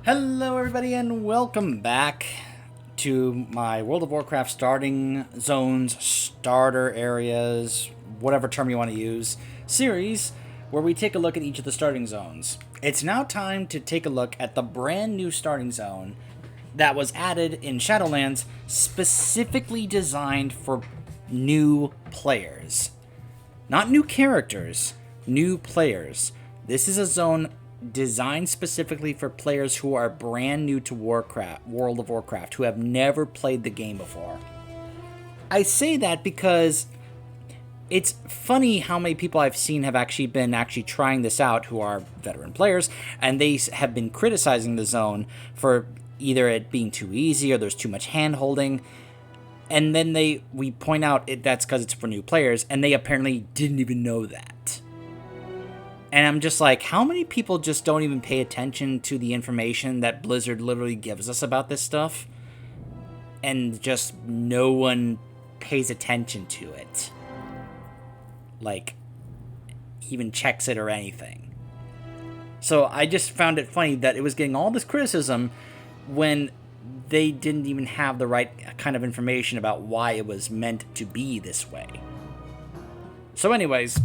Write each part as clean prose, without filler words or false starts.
Hello everybody and welcome back to my World of Warcraft starting zones, starter areas, whatever term you want to use, series where we take a look at each of the starting zones. It's now time to take a look at the brand new starting zone that was added in Shadowlands, specifically designed for new players. Not new characters, new players. This is a zone designed specifically for players who are brand new to World of Warcraft, who have never played the game before. I say that because it's funny how many people I've seen have been trying this out who are veteran players, and they have been criticizing the zone for either it being too easy or there's too much hand-holding. And then we point out that's because it's for new players, and they apparently didn't even know that. And I'm just like, how many people just don't even pay attention to the information that Blizzard literally gives us about this stuff? And just no one pays attention to it. Like, even checks it or anything. So I just found it funny that it was getting all this criticism when they didn't even have the right kind of information about why it was meant to be this way. So anyways,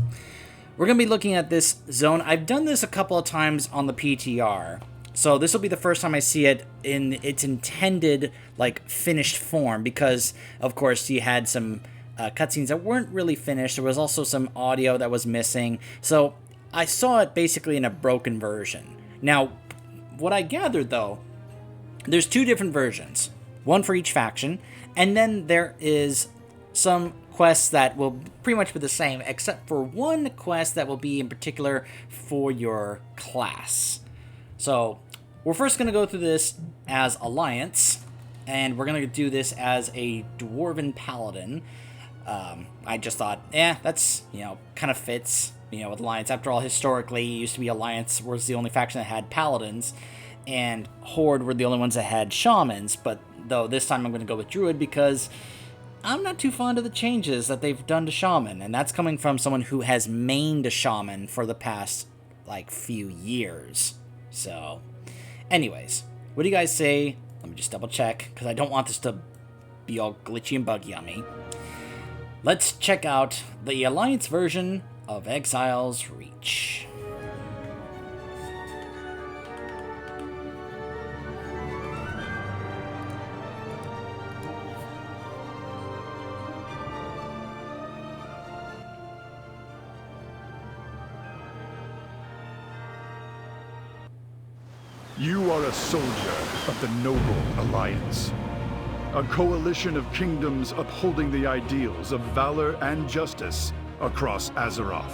we're going to be looking at this zone. I've done this a couple of times on the PTR, so this will be the first time I see it in its intended, finished form, because, of course, you had some cutscenes that weren't really finished. There was also some audio that was missing, so I saw it basically in a broken version. Now, what I gathered, though, there's two different versions, one for each faction, and then there is some quests that will pretty much be the same, except for one quest that will be in particular for your class. So we're first going to go through this as Alliance, and we're going to do this as a Dwarven Paladin. I just thought, that's, kind of fits, with Alliance. After all, historically, it used to be Alliance was the only faction that had Paladins, and Horde were the only ones that had Shamans, but though this time I'm going to go with Druid because I'm not too fond of the changes that they've done to Shaman, and that's coming from someone who has mained a Shaman for the past, few years. So, anyways, what do you guys say? Let me just double check, because I don't want this to be all glitchy and buggy on me. Let's check out the Alliance version of Exile's Reach. You are a soldier of the Noble Alliance, a coalition of kingdoms upholding the ideals of valor and justice across Azeroth.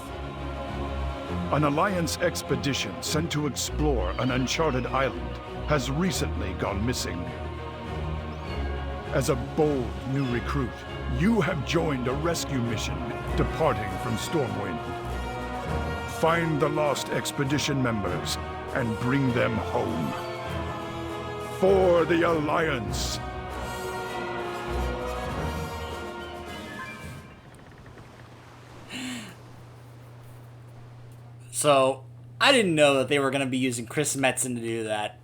An Alliance expedition sent to explore an uncharted island has recently gone missing. As a bold new recruit, you have joined a rescue mission departing from Stormwind. Find the lost expedition members and bring them home. For the Alliance! So, I didn't know that they were going to be using Chris Metzen to do that.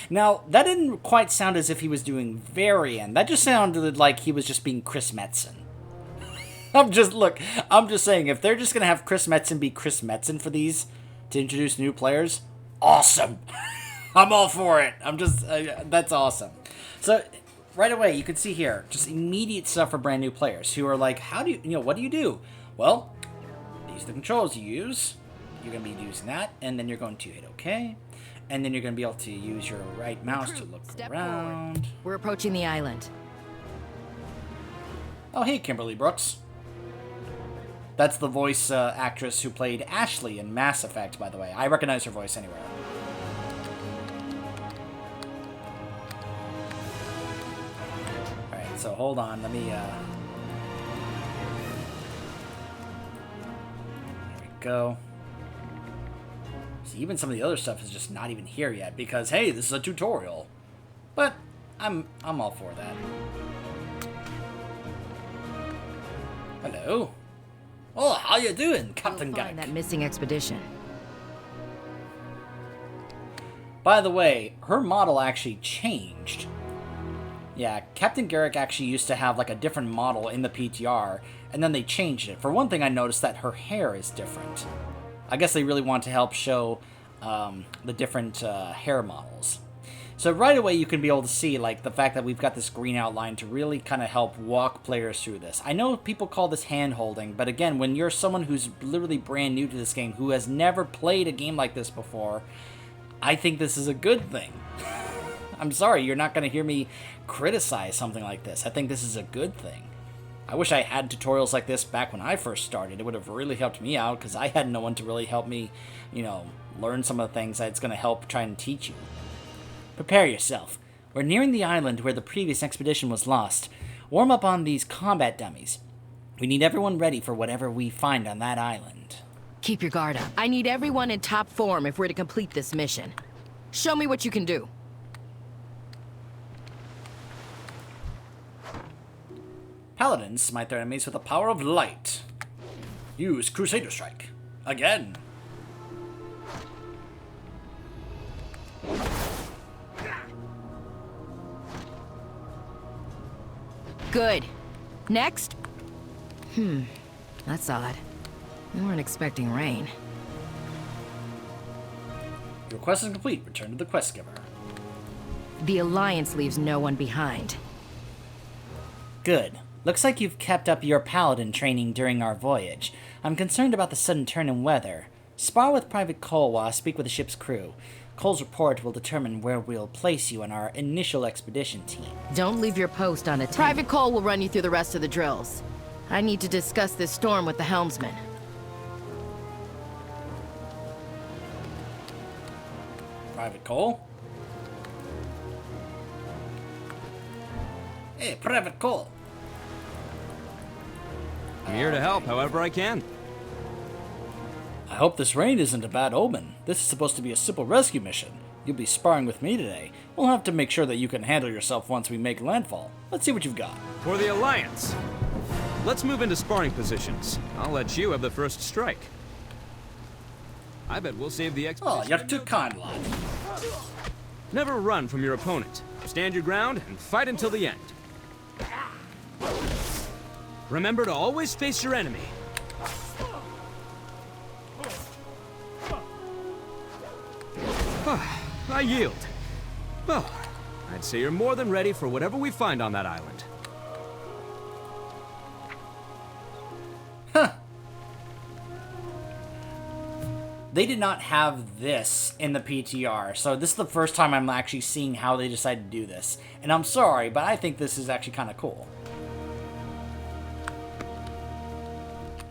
Now, that didn't quite sound as if he was doing Varian. That just sounded like he was just being Chris Metzen. I'm just saying, if they're just going to have Chris Metzen be Chris Metzen for these, to introduce new players, awesome. I'm all for it. That's awesome. So, right away, you can see here, just immediate stuff for brand new players who are like, what do you do? Well, these are the controls you use. You're going to be using that, and then you're going to hit OK. And then you're going to be able to use your right mouse to look around. Forward. We're approaching the island. Oh, hey, Kimberly Brooks. That's the voice actress who played Ashley in Mass Effect, by the way. I recognize her voice anywhere. Alright, so hold on. Let me, There we go. See, even some of the other stuff is just not even here yet, because, hey, this is a tutorial. But I'm all for that. Hello. Oh, how you doing, Captain Guy? That missing expedition. By the way, her model actually changed. Yeah, Captain Garrick actually used to have like a different model in the PTR, and then they changed it. For one thing, I noticed that her hair is different. I guess they really want to help show the different hair models. So right away you can be able to see like the fact that we've got this green outline to really kind of help walk players through this. I know people call this hand-holding, but again, when you're someone who's literally brand new to this game, who has never played a game like this before, I think this is a good thing. I'm sorry, you're not going to hear me criticize something like this. I think this is a good thing. I wish I had tutorials like this back when I first started. It would have really helped me out, because I had no one to really help me, you know, learn some of the things that's going to help try and teach you. Prepare yourself. We're nearing the island where the previous expedition was lost. Warm up on these combat dummies. We need everyone ready for whatever we find on that island. Keep your guard up. I need everyone in top form if we're to complete this mission. Show me what you can do. Paladins smite their enemies with the power of light. Use Crusader Strike. Again. Good. Next? That's odd. We weren't expecting rain. Your quest is complete. Return to the quest giver. The Alliance leaves no one behind. Good. Looks like you've kept up your paladin training during our voyage. I'm concerned about the sudden turn in weather. Spar with Private Cole while I speak with the ship's crew. Cole's report will determine where we'll place you on our initial expedition team. Don't leave your post unattended. Private Cole will run you through the rest of the drills. I need to discuss this storm with the helmsman. Private Cole? Hey, Private Cole. I'm here to help however I can. I hope this rain isn't a bad omen. This is supposed to be a simple rescue mission. You'll be sparring with me today. We'll have to make sure that you can handle yourself once we make landfall. Let's see what you've got. For the Alliance. Let's move into sparring positions. I'll let you have the first strike. I bet we'll save the expedition. Oh, you're too kind, lad. Never run from your opponent. Stand your ground and fight until the end. Remember to always face your enemy. I yield. Well, I'd say you're more than ready for whatever we find on that island. Huh. They did not have this in the PTR, so this is the first time I'm actually seeing how they decided to do this. And I'm sorry, but I think this is actually kind of cool.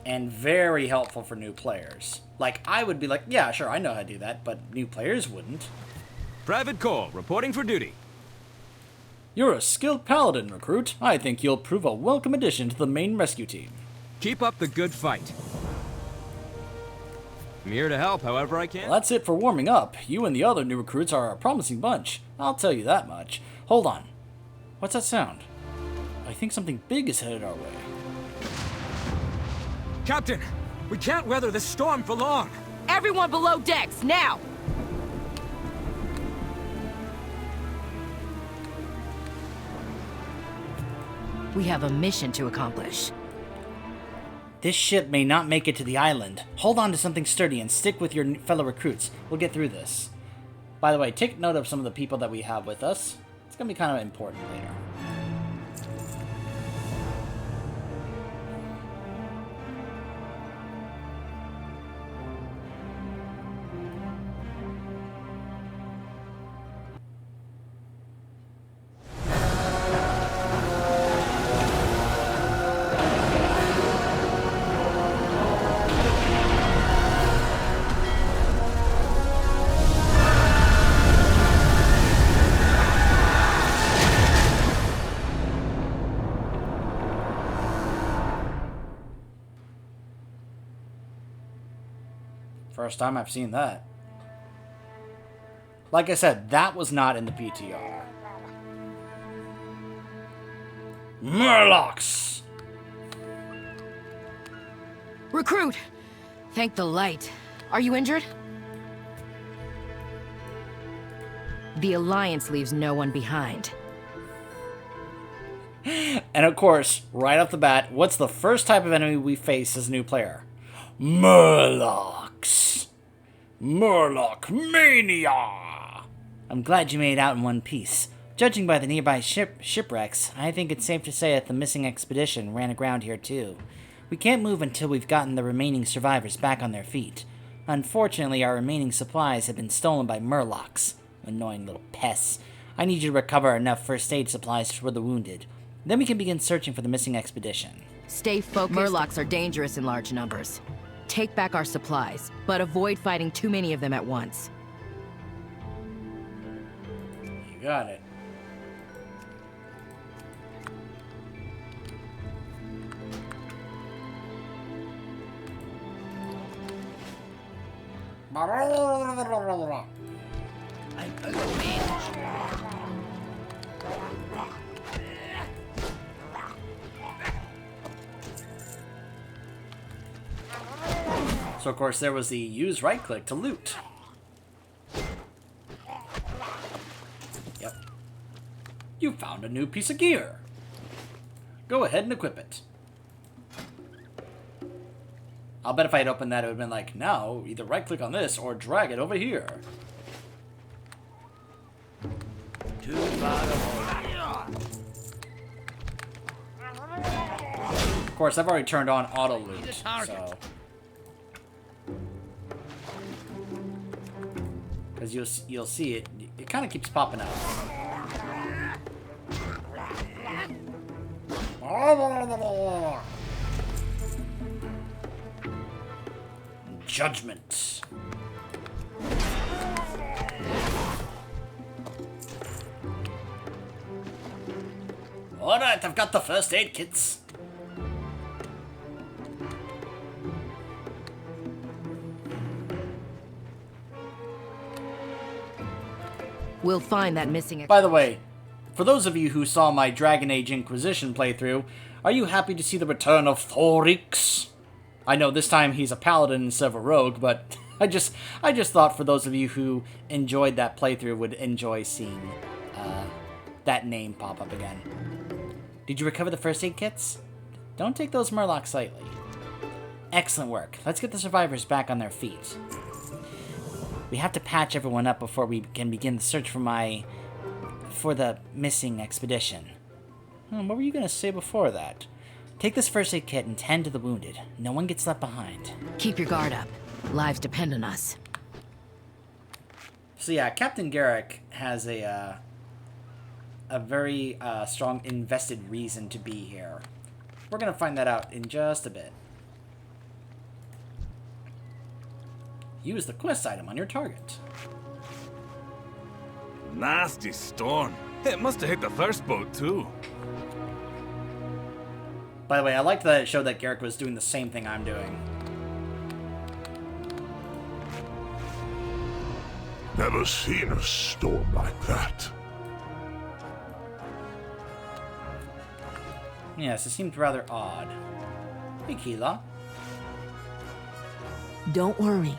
And very helpful for new players. Like, I would be like, yeah, sure, I know how to do that, but new players wouldn't. Private Cole, reporting for duty. You're a skilled paladin, recruit. I think you'll prove a welcome addition to the main rescue team. Keep up the good fight. I'm here to help however I can. Well, that's it for warming up. You and the other new recruits are a promising bunch. I'll tell you that much. Hold on. What's that sound? I think something big is headed our way. Captain, we can't weather this storm for long. Everyone below decks, now! We have a mission to accomplish. This ship may not make it to the island. Hold on to something sturdy and stick with your fellow recruits. We'll get through this. By the way, take note of some of the people that we have with us. It's going to be kind of important later. First time I've seen that. Like I said, that was not in the PTR. Murlocs! Recruit! Thank the light. Are you injured? The Alliance leaves no one behind. And of course, right off the bat, what's the first type of enemy we face as a new player? Murlocs! Murloc Mania! I'm glad you made it out in one piece. Judging by the nearby shipwrecks, I think it's safe to say that the missing expedition ran aground here too. We can't move until we've gotten the remaining survivors back on their feet. Unfortunately, our remaining supplies have been stolen by Murlocs. Annoying little pests. I need you to recover enough first aid supplies for the wounded. Then we can begin searching for the missing expedition. Stay focused. Murlocs are dangerous in large numbers. Take back our supplies, but avoid fighting too many of them at once. You got it. So of course there was the use right click to loot. Yep. You found a new piece of gear. Go ahead and equip it. I'll bet if I had opened that, it would have been like, now, either right-click on this or drag it over here. Of course, I've already turned on auto loot, so... Because you'll see it kind of keeps popping out. Judgment. Alright, I've got the first aid kits. We'll find that missing... By the way, for those of you who saw my Dragon Age Inquisition playthrough, are you happy to see the return of Thorix? I know this time he's a paladin instead of a rogue, but I just thought for those of you who enjoyed that playthrough would enjoy seeing that name pop up again. Did you recover the first aid kits? Don't take those Murlocs lightly. Excellent work. Let's get the survivors back on their feet. We have to patch everyone up before we can begin the search for the missing expedition. What were you going to say before that? Take this first aid kit and tend to the wounded. No one gets left behind. Keep your guard up. Lives depend on us. So yeah, Captain Garrick has a very strong invested reason to be here. We're going to find that out in just a bit. Use the quest item on your target. Nasty storm. It must have hit the first boat, too. By the way, I liked that it showed that Garrick was doing the same thing I'm doing. Never seen a storm like that. Yes, it seemed rather odd. Hey, Keela. Don't worry.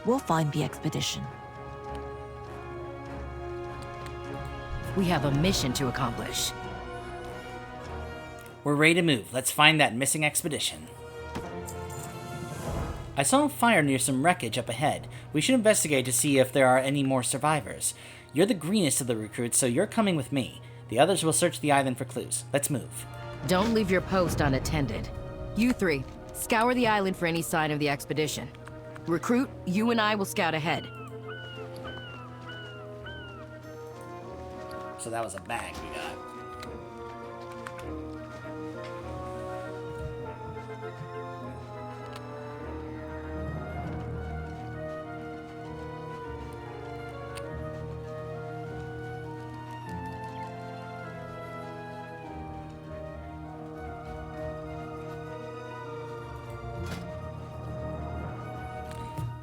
We'll find the expedition. We have a mission to accomplish. We're ready to move. Let's find that missing expedition. I saw a fire near some wreckage up ahead. We should investigate to see if there are any more survivors. You're the greenest of the recruits, so you're coming with me. The others will search the island for clues. Let's move. Don't leave your post unattended. You three, scour the island for any sign of the expedition. Recruit, you and I will scout ahead. So that was a bag we got.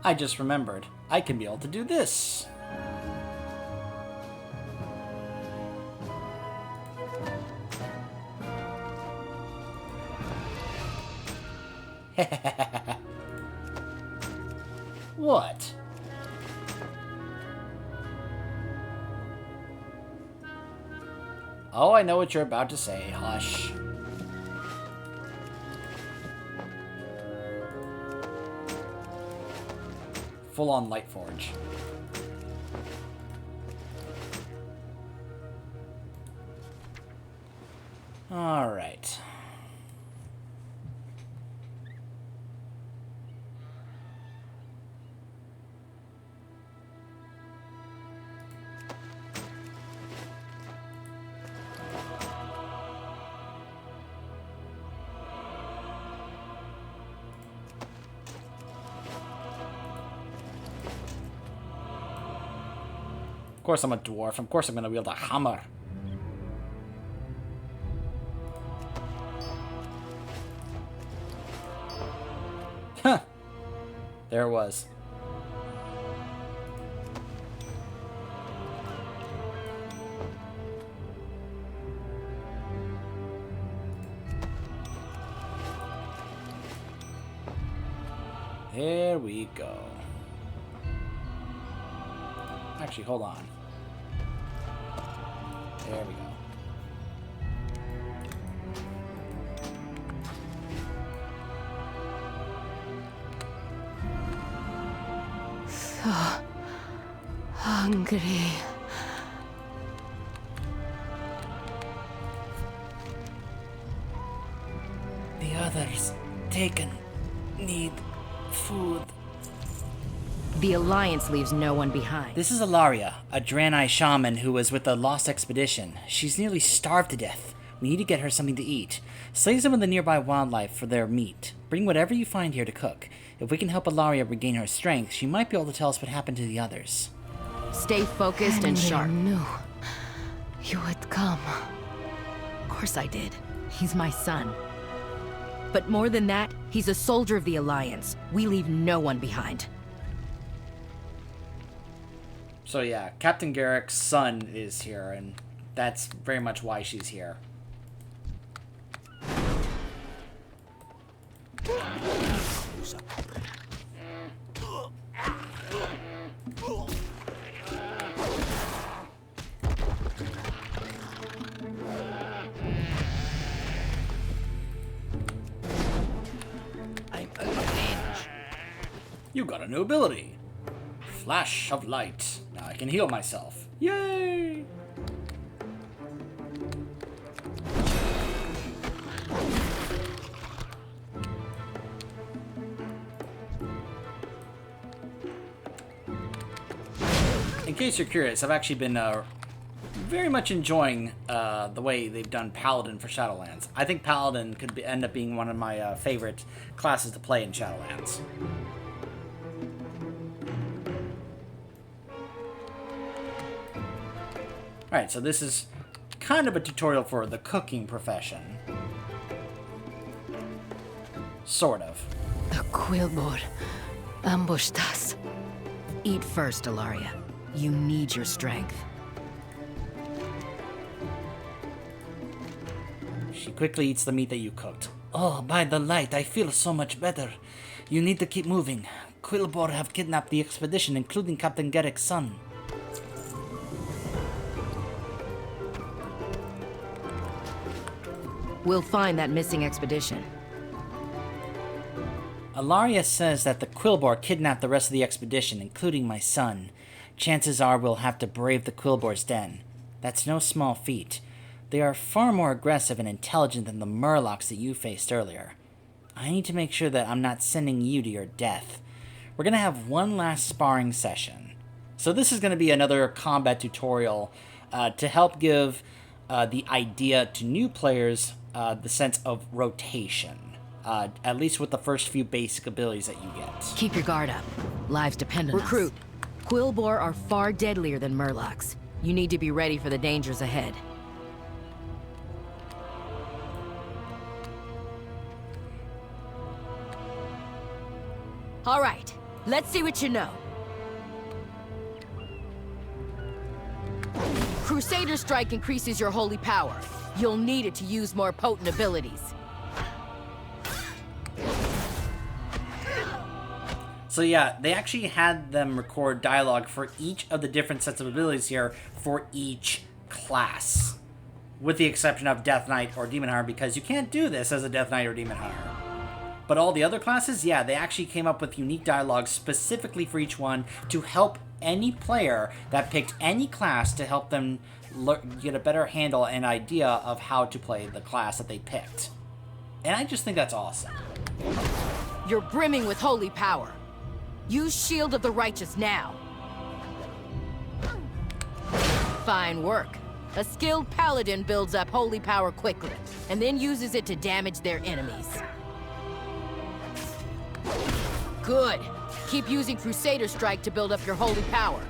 I just remembered. I can be able to do this. What? Oh, I know what you're about to say. Hush. Full-on Lightforge. Alright. Of course I'm a dwarf. Of course I'm going to wield a hammer. Huh. There it was. There we go. Actually, hold on. There we go. So hungry. The others taken need food. The Alliance leaves no one behind. This is Ilaria, a Draenei shaman who was with the Lost Expedition. She's nearly starved to death. We need to get her something to eat. Slay some of the nearby wildlife for their meat. Bring whatever you find here to cook. If we can help Ilaria regain her strength, she might be able to tell us what happened to the others. Stay focused and sharp. I knew you would come. Of course I did. He's my son. But more than that, he's a soldier of the Alliance. We leave no one behind. So yeah, Captain Garrick's son is here, and that's very much why she's here. I'm a mage. You got a new ability. Flash of light. Now I can heal myself. Yay! In case you're curious, I've actually been very much enjoying the way they've done Paladin for Shadowlands. I think Paladin could end up being one of my favorite classes to play in Shadowlands. Alright, so this is kind of a tutorial for the cooking profession. Sort of. The Quillboar ambushed us. Eat first, Ilaria. You need your strength. She quickly eats the meat that you cooked. Oh, by the light, I feel so much better. You need to keep moving. Quillboar have kidnapped the expedition, including Captain Garrick's son. We'll find that missing expedition. Ilaria says that the Quillboar kidnapped the rest of the expedition, including my son. Chances are we'll have to brave the Quillboar's den. That's no small feat. They are far more aggressive and intelligent than the Murlocs that you faced earlier. I need to make sure that I'm not sending you to your death. We're going to have one last sparring session. So this is going to be another combat tutorial to help give the idea to new players the sense of rotation. At least with the first few basic abilities that you get. Keep your guard up. Lives depend on us. Recruit. Quillboar are far deadlier than Murlocs. You need to be ready for the dangers ahead. All right, let's see what you know. Crusader Strike increases your holy power. You'll need it to use more potent abilities. So yeah, they actually had them record dialogue for each of the different sets of abilities here for each class, with the exception of Death Knight or Demon Hunter, because you can't do this as a Death Knight or Demon Hunter. But all the other classes, yeah, they actually came up with unique dialogue specifically for each one to help any player that picked any class to help them get a better handle and idea of how to play the class that they picked. And I just think that's awesome. You're brimming with holy power. Use Shield of the Righteous now. Fine work. A skilled paladin builds up holy power quickly, and then uses it to damage their enemies. Good. Keep using Crusader Strike to build up your holy power.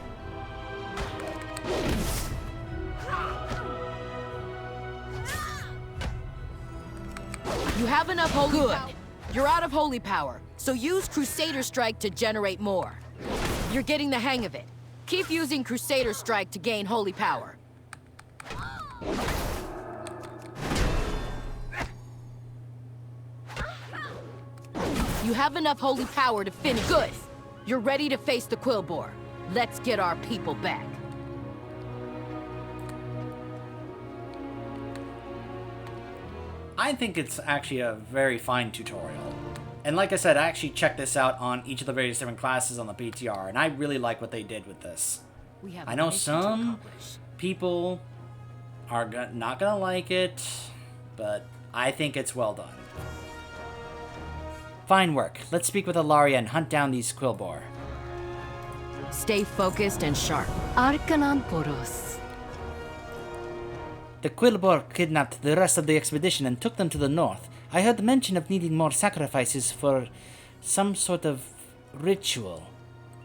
You have enough holy power. You're out of holy power, so use Crusader Strike to generate more. You're getting the hang of it. Keep using Crusader Strike to gain holy power. You have enough holy power to finish. Good. You're ready to face the Quillbore. Let's get our people back. I think it's actually a very fine tutorial. And like I said, I actually checked this out on each of the various different classes on the PTR, and I really like what they did with this. I know some people are not gonna like it, but I think it's well done. Fine work. Let's speak with Ilaria and hunt down these Quillbore. Stay focused and sharp. Arcanamporos. The Quillbore kidnapped the rest of the expedition and took them to the north. I heard mention of needing more sacrifices for some sort of ritual.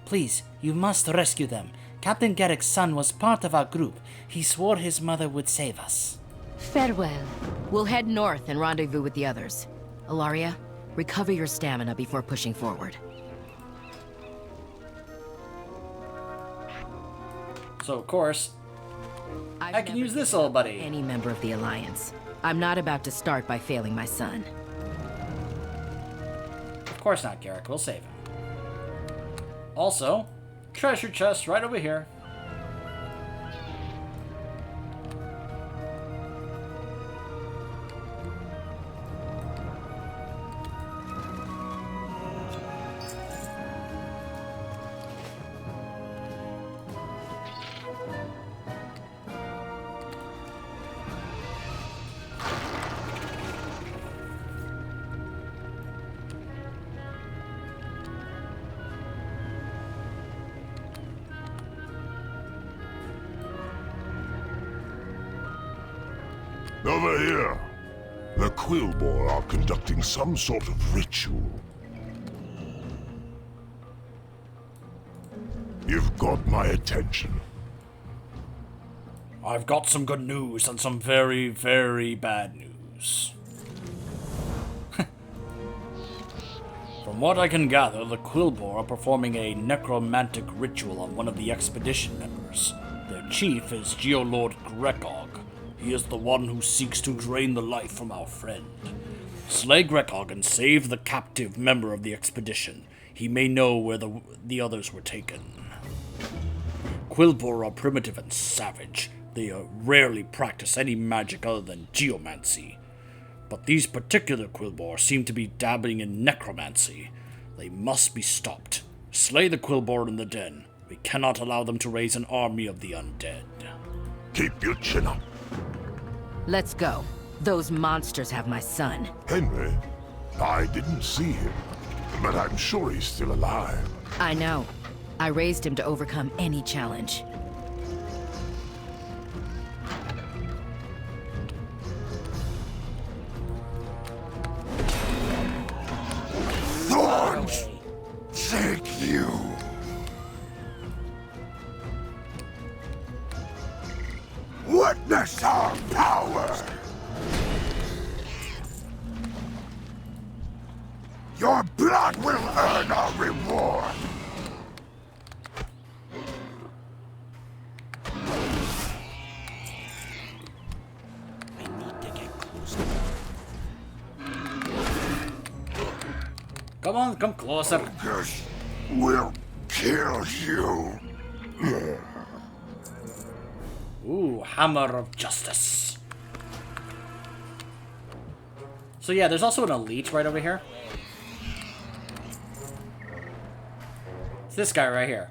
Please, you must rescue them. Captain Garrick's son was part of our group. He swore his mother would save us. Farewell. We'll head north and rendezvous with the others. Ilaria, recover your stamina before pushing forward. So, of course, I've I can never use this given old up buddy. any member of the Alliance. I'm not about to start by failing my son. Of course not, Garrick. We'll save him. Also, treasure chest right over here. Over here. The Quillbore are conducting some sort of ritual. You've got my attention. I've got some good news and some very, very bad news. From what I can gather, the Quillbore are performing a necromantic ritual on one of the expedition members. Their chief is Geolord Grekog. He is the one who seeks to drain the life from our friend. Slay Grekog and save the captive member of the expedition. He may know where the others were taken. Quillbore are primitive and savage. They rarely practice any magic other than geomancy. But these particular Quillbore seem to be dabbling in necromancy. They must be stopped. Slay the Quillbore in the den. We cannot allow them to raise an army of the undead. Keep your chin up. Let's go. Those monsters have my son. Henry, I didn't see him, but I'm sure he's still alive. I know. I raised him to overcome any challenge. Thorns! Thank you! Witness our power! Your blood will earn our reward! I need to get closer. Come on, come closer. Guess we'll kill you. Ooh, Hammer of Justice. So yeah, there's also an elite right over here. It's this guy right here.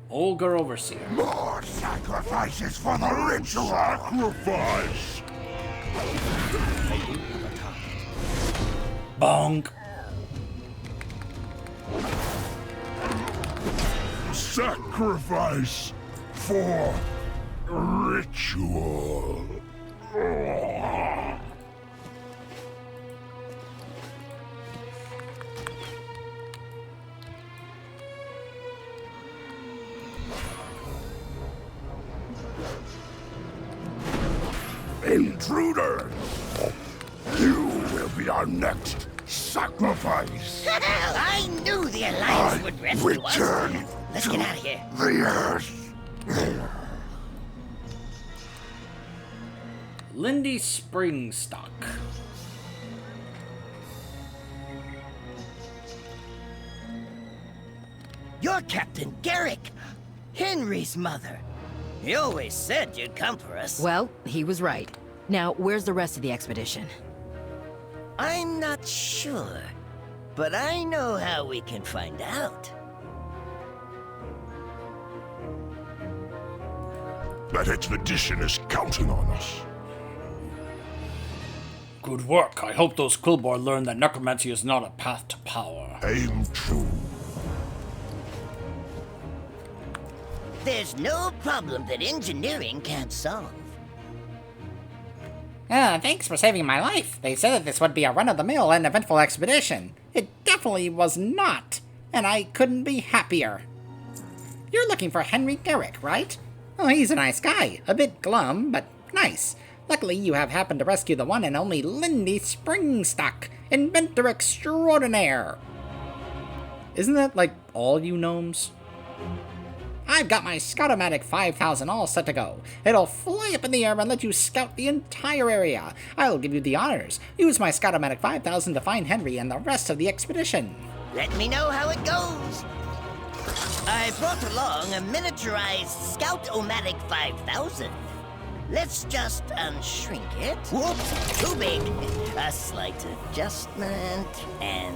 Olga Overseer. More sacrifices for the ritual! Sacrifice! Bonk. Sacrifice for ritual. Intruder! You will be our next sacrifice. I knew the Alliance would rescue us. Return Let's get out of here. the earth. Lindy Springstock. You're Captain Garrick, Henry's mother. You always said you'd come for us. Well, he was right. Now, where's the rest of the expedition? I'm not sure, but I know how we can find out. That expedition is counting on us. Good work. I hope those Quillboar learn that necromancy is not a path to power. Aim true. There's no problem that engineering can't solve. Thanks for saving my life. They said that this would be a run-of-the-mill and eventful expedition. It definitely was not, and I couldn't be happier. You're looking for Henry Garrick, right? Oh, he's a nice guy. A bit glum, but nice. Luckily, you have happened to rescue the one and only Lindy Springstock, inventor extraordinaire. Isn't that like all you gnomes? I've got my Scout-O-Matic 5000 all set to go. It'll fly up in the air and let you scout the entire area. I'll give you the honors. Use my Scout-O-Matic 5000 to find Henry and the rest of the expedition. Let me know how it goes. I brought along a miniaturized Scout-O-Matic 5000. Let's just unshrink it. Whoops, too big. A slight adjustment, and...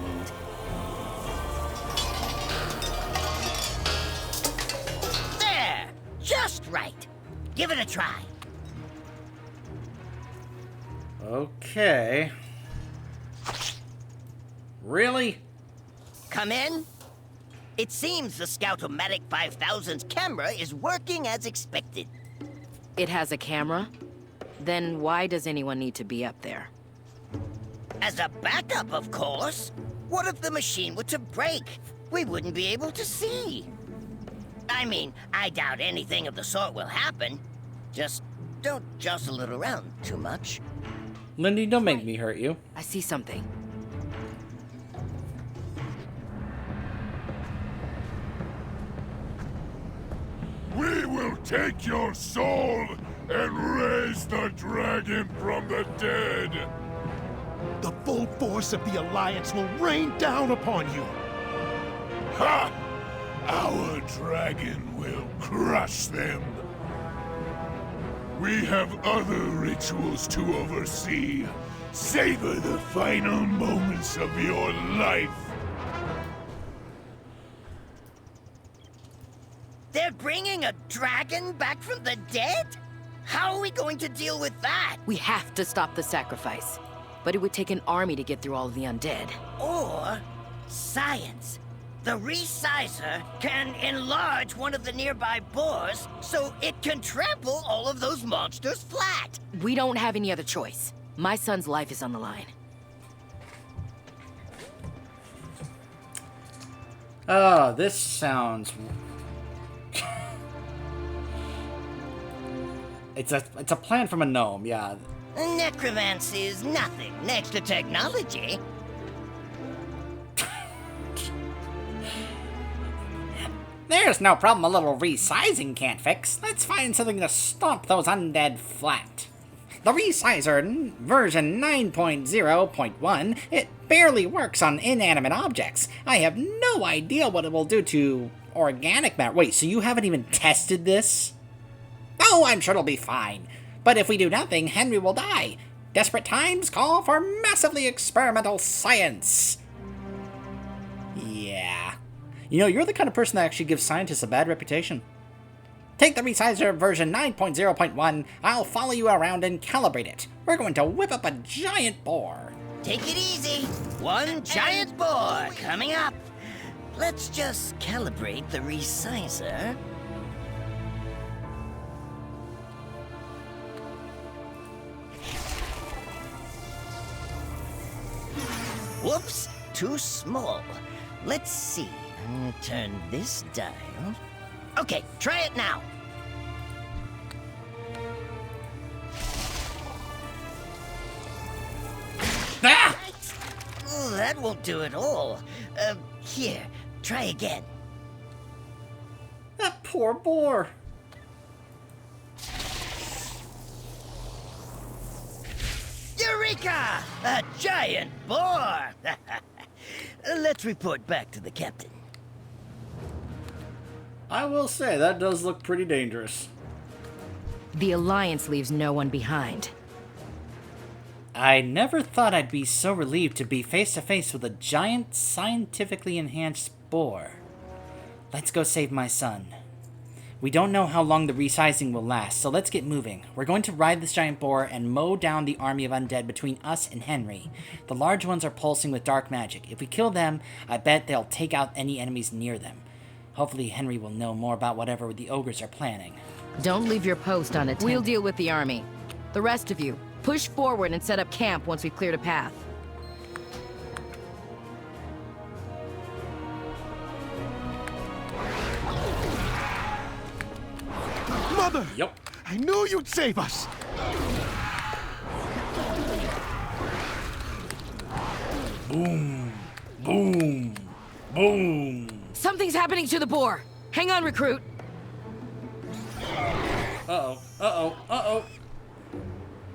there! Just right. Give it a try. Okay. Really? Come in. It seems the Scout-O-Matic 5000's camera is working as expected. It has a camera? Then why does anyone need to be up there? As a backup, of course. What if the machine were to break? We wouldn't be able to see. I mean, I doubt anything of the sort will happen. Just don't jostle it around too much. Lindy, don't make me hurt you. I see something. We will take your soul and raise the dragon from the dead. The full force of the Alliance will rain down upon you. Ha! Our dragon will crush them. We have other rituals to oversee. Savor the final moments of your life. They're bringing a dragon back from the dead? How are we going to deal with that? We have to stop the sacrifice. But it would take an army to get through all of the undead. Or science. The resizer can enlarge one of the nearby boars so it can trample all of those monsters flat. We don't have any other choice. My son's life is on the line. Oh, this sounds... It's a plan from a gnome, yeah. Necromancy is nothing next to technology. There's no problem a little resizing can't fix. Let's find something to stomp those undead flat. The resizer version 9.0.1, it barely works on inanimate objects. I have no idea what it will do to organic matter. Wait, so you haven't even tested this? Oh, I'm sure it'll be fine. But if we do nothing, Henry will die. Desperate times call for massively experimental science. Yeah. You know, you're the kind of person that actually gives scientists a bad reputation. Take the resizer version 9.0.1. I'll follow you around and calibrate it. We're going to whip up a giant boar. Take it easy. One giant boar coming up. Let's just calibrate the resizer. Whoops, too small. Let's see. I'm gonna turn this dial. Okay, try it now. Ah! Oh, that won't do it all. Here, try again. That poor boar. Eureka! A giant boar! Let's report back to the captain. I will say, that does look pretty dangerous. The Alliance leaves no one behind. I never thought I'd be so relieved to be face to face with a giant, scientifically enhanced boar. Let's go save my son. We don't know how long the resizing will last, so let's get moving. We're going to ride this giant boar and mow down the army of undead between us and Henry. The large ones are pulsing with dark magic. If we kill them, I bet they'll take out any enemies near them. Hopefully Henry will know more about whatever the ogres are planning. Don't leave your post unattended. We'll deal with the army. The rest of you, push forward and set up camp once we've cleared a path. Mother! Yep. I knew you'd save us! Boom. Boom. Boom. Something's happening to the boar! Hang on, recruit! Uh-oh. Uh-oh. Uh-oh.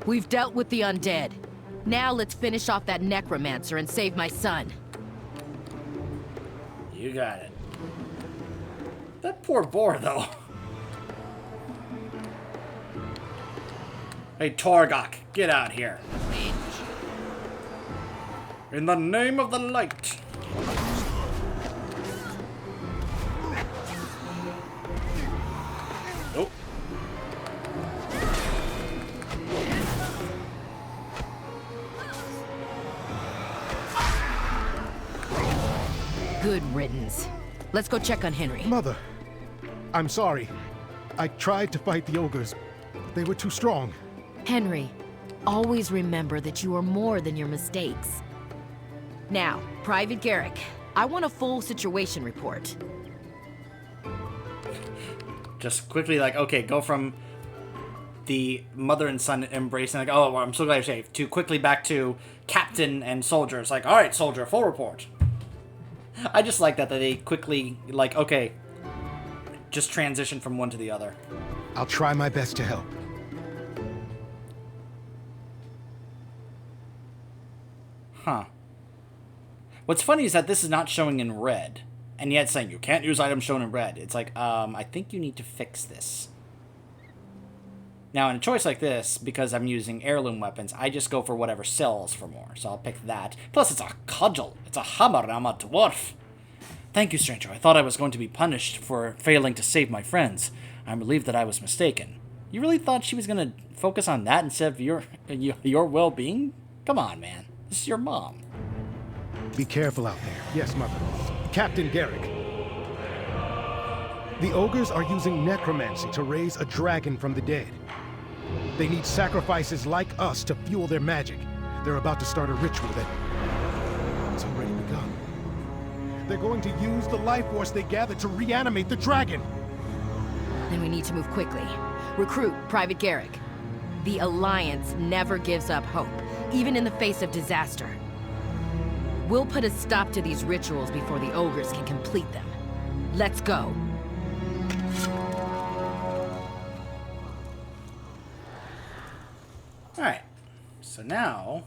We've dealt with the undead. Now let's finish off that necromancer and save my son. You got it. That poor boar, though. Hey, Torgok, get out here. In the name of the light. Nope. Good riddance. Let's go check on Henry. Mother, I'm sorry. I tried to fight the ogres. They were too strong. Henry, always remember that you are more than your mistakes. Now, Private Garrick, I want a full situation report. Just quickly, like, okay, go from the mother and son embracing, like, oh, well, I'm so glad you're safe, to quickly back to captain and soldiers. Like, all right, soldier, full report. I just like that they quickly, like, okay, just transition from one to the other. I'll try my best to help. Huh. What's funny is that this is not showing in red, and yet saying you can't use items shown in red. It's like, I think you need to fix this. Now, in a choice like this, because I'm using heirloom weapons, I just go for whatever sells for more, so I'll pick that. Plus, it's a cudgel. It's a hammer, and I'm a dwarf. Thank you, stranger. I thought I was going to be punished for failing to save my friends. I'm relieved that I was mistaken. You really thought she was going to focus on that instead of your well-being? Come on, man. This is your mom. Be careful out there. Yes, Mother. Captain Garrick. The ogres are using necromancy to raise a dragon from the dead. They need sacrifices like us to fuel their magic. They're about to start a ritual that's already begun. They're going to use the life force they gathered to reanimate the dragon. Then we need to move quickly. Recruit Private Garrick. The Alliance never gives up hope, even in the face of disaster. We'll put a stop to these rituals before the ogres can complete them. Let's go. Alright. So now...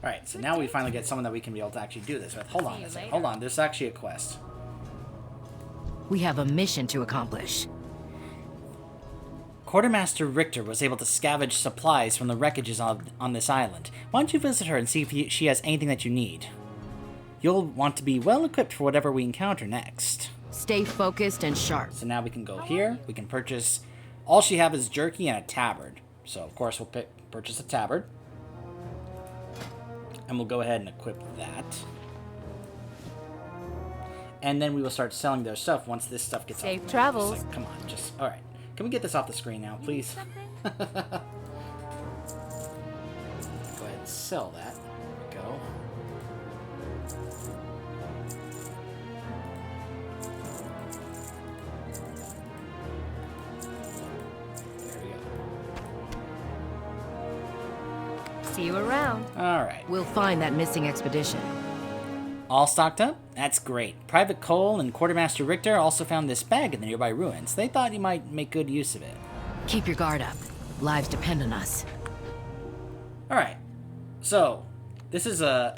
Alright, so now we finally get someone that we can be able to actually do this with. Hold on a second. Hold on, there's actually a quest. We have a mission to accomplish. Quartermaster Richter was able to scavenge supplies from the wreckages on this island. Why don't you visit her and see if she has anything that you need? You'll want to be well equipped for whatever we encounter next. Stay focused and sharp. So now we can go here. We can purchase... All she have is jerky and a tabard. So, of course, we'll purchase a tabard. And we'll go ahead and equip that. And then we will start selling their stuff once this stuff gets Safe off. travels. Like, come on, just... Alright. Can we get this off the screen now, please? Go ahead and sell that. There we go. There we go. See you around. Alright. We'll find that missing expedition. All stocked up? That's great. Private Cole and Quartermaster Richter also found this bag in the nearby ruins. They thought you might make good use of it. Keep your guard up. Lives depend on us. Alright. So, this is a,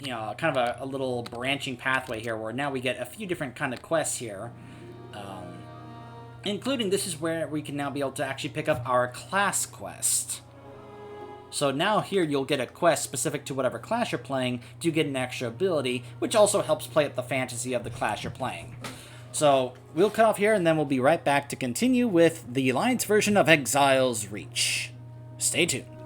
kind of a little branching pathway here where now we get a few different kind of quests here. Including this is where we can now be able to actually pick up our class quest. So now here you'll get a quest specific to whatever class you're playing to get an extra ability, which also helps play up the fantasy of the class you're playing. So we'll cut off here and then we'll be right back to continue with the Alliance version of Exile's Reach. Stay tuned.